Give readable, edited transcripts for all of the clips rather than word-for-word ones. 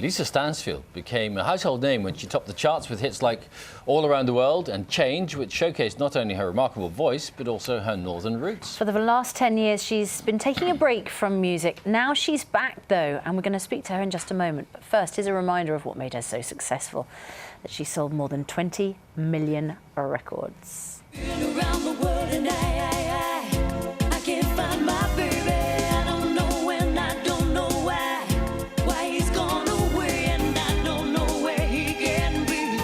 Lisa Stansfield became a household name when she topped the charts with hits like All Around the World and Change, which showcased not only her remarkable voice, but also her northern roots. For the last 10 years, she's been taking a break from music. Now she's back, though, and we're going to speak to her in just a moment. But first, here's a reminder of what made her so successful, that she sold more than 20 million records. Around the world and I can't find my baby. I don't know when, I don't know why he's gone away, and I don't know where he can be,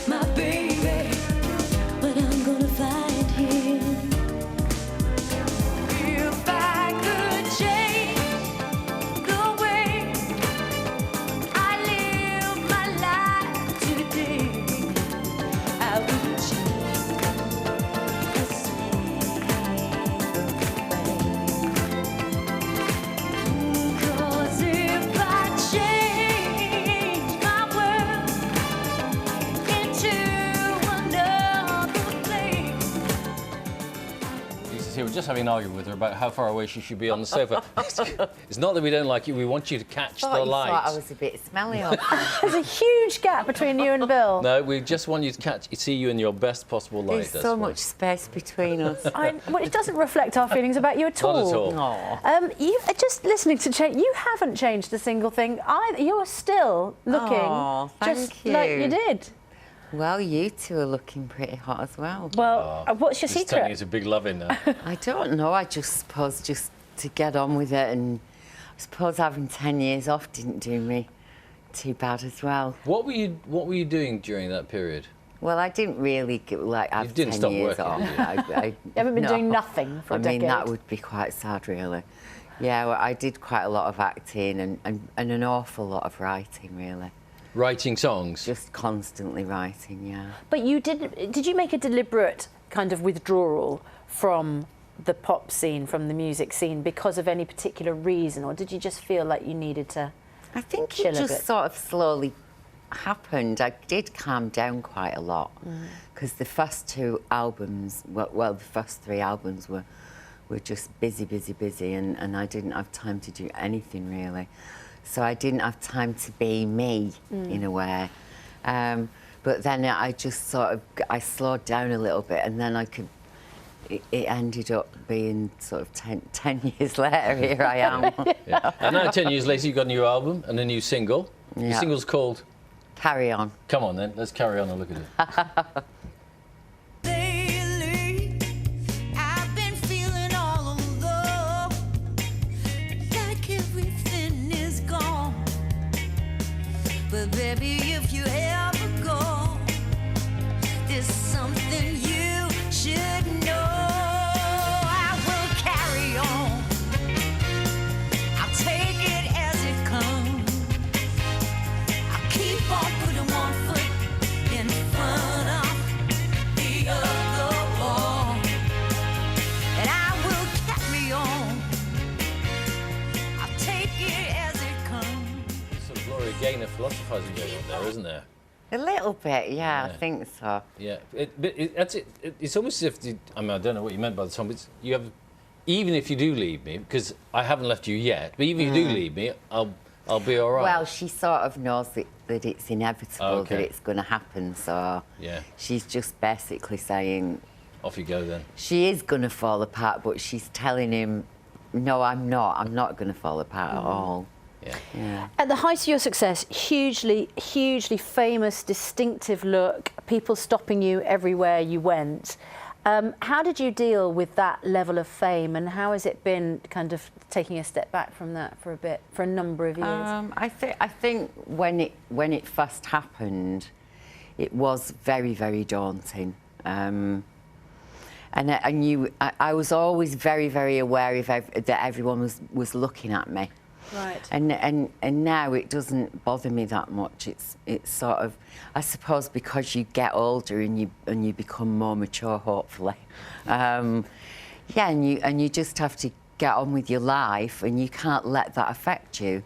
my baby, but I'm gonna find him. If I could change the way I live my life today, I would change the same. 'Cause if I change my world into another place. Lisa's here. We're just having an argument with her about how far away she should be on the sofa. It's not that we don't like you, we want you to catch the light. I was a bit smelly. There's a huge gap between you and Bill. No, we just want you to see you in your best possible light. There's that's so why. much space between us. Well, it doesn't reflect our feelings about you at all. Not at all. Aw. You just listening to Change, you haven't changed a single thing either. You're still looking Aw, thank just like you you. did. Well, you two are looking pretty hot as well. Well, what's your It's turning secret? into a big love in now. I don't know. I just suppose just to get on with it, and I suppose having 10 years off didn't do me too bad as well. What were you doing during that period? Well, I didn't really have didn't 10 stop years working, off. did you? I You haven't been no. doing nothing for a decade. I mean, that would be quite sad, really. Yeah, well, I did quite a lot of acting and an awful lot of writing, really. Writing songs? Just constantly writing, yeah. But you did you make a deliberate kind of withdrawal from the pop scene, from the music scene, because of any particular reason, or did you just feel like you needed to I think chill it a bit? just sort of slowly happened. I did calm down quite a lot because the first two albums, well, the first three albums were just busy, and I didn't have time to do anything really. So I didn't have time to be me in a way. But then I just sort of, I slowed down a little bit, and then it ended up being sort of 10 years later, here I am. Yeah. And now 10 years later, you've got a new album and a new single. Your Yeah. single's called... Carry on. Come on then, let's carry on and look at it. Lately, I've been feeling all alone, like everything is gone. But baby, if you ever go, there's something you should know. I will carry on. I'll take it as it comes. I'll keep on putting one foot in front of the other, and I will carry on. I'll take it as it comes. Some Gloria Gaynor philosophising going on there, isn't there? A little bit, yeah, Yeah. I think so. Yeah, it's almost as if, I mean, I don't know what you meant by the song, but you have, even if you do leave me, because I haven't left you yet, but even if you do leave me, I'll be all right. Well, she sort of knows that it's inevitable, Okay. that it's going to happen, so Yeah. she's just basically saying Off you go then. she is going to fall apart, but she's telling him, no, I'm not going to fall apart at all. Yeah. Yeah. At the height of your success, hugely famous, distinctive look, people stopping you everywhere you went. How did you deal with that level of fame, and how has it been kind of taking a step back from that for a bit, for a number of years? I think when it first happened, it was very daunting. And I was always very aware that everyone was looking at me. Right. And now it doesn't bother me that much. It's sort of, I suppose, because you get older and you become more mature, hopefully. Yeah, and you just have to get on with your life, and you can't let that affect you.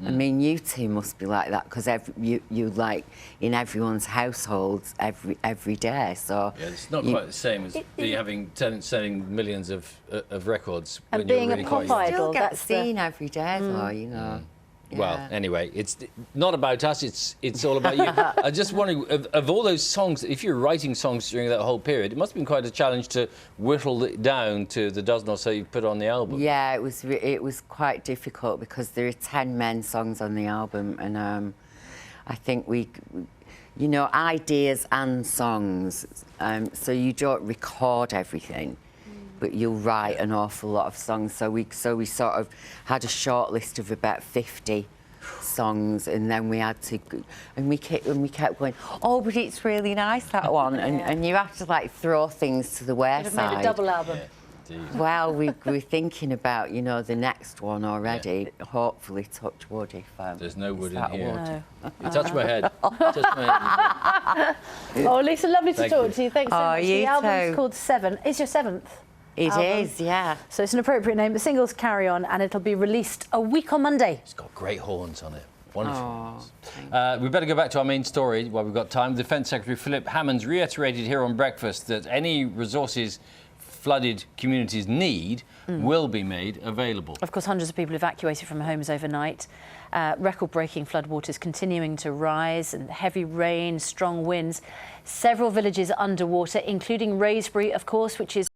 I mean, you two must be like that because you like in everyone's households every day. So Yeah, it's not quite the same as selling millions of records And when you're being a really pop quite young. idol. still get that's the- seen every day, though, you know. Well, Yeah. anyway, it's not about us. It's all about you. I just wondering, of all those songs, if you're writing songs during that whole period, it must have been quite a challenge to whittle it down to the dozen or so you put on the album. Yeah, it was quite difficult because there are 10 men songs on the album, and I think you know, ideas and songs, so you don't record everything, but you'll write an awful lot of songs. So we sort of had a short list of about 50 songs, and then we had to, and we kept going, oh, but it's really nice, that one, and you have to like throw things to the wayside. You've made a double album. Yeah, indeed. Well, we're thinking about, you know, the next one already. Hopefully, touch wood if There's no wood in that here. wood. No. You touch my head. Touch my head. Oh, Lisa, lovely to Thank talk you. to you. Thanks so Oh, much. you The album's too. called Seven. It's your 7th. It album. is, yeah. So it's an appropriate name. The single's Carry On, and it'll be released a week on Monday. It's got great horns on it. Wonderful. Oh, We better go back to our main story while we've got time. Defence Secretary Philip Hammond's reiterated here on Breakfast that any resources flooded communities need will be made available. Of course, hundreds of people evacuated from homes overnight. Record-breaking floodwaters continuing to rise, and heavy rain, strong winds. Several villages underwater, including Raisbury, of course, which is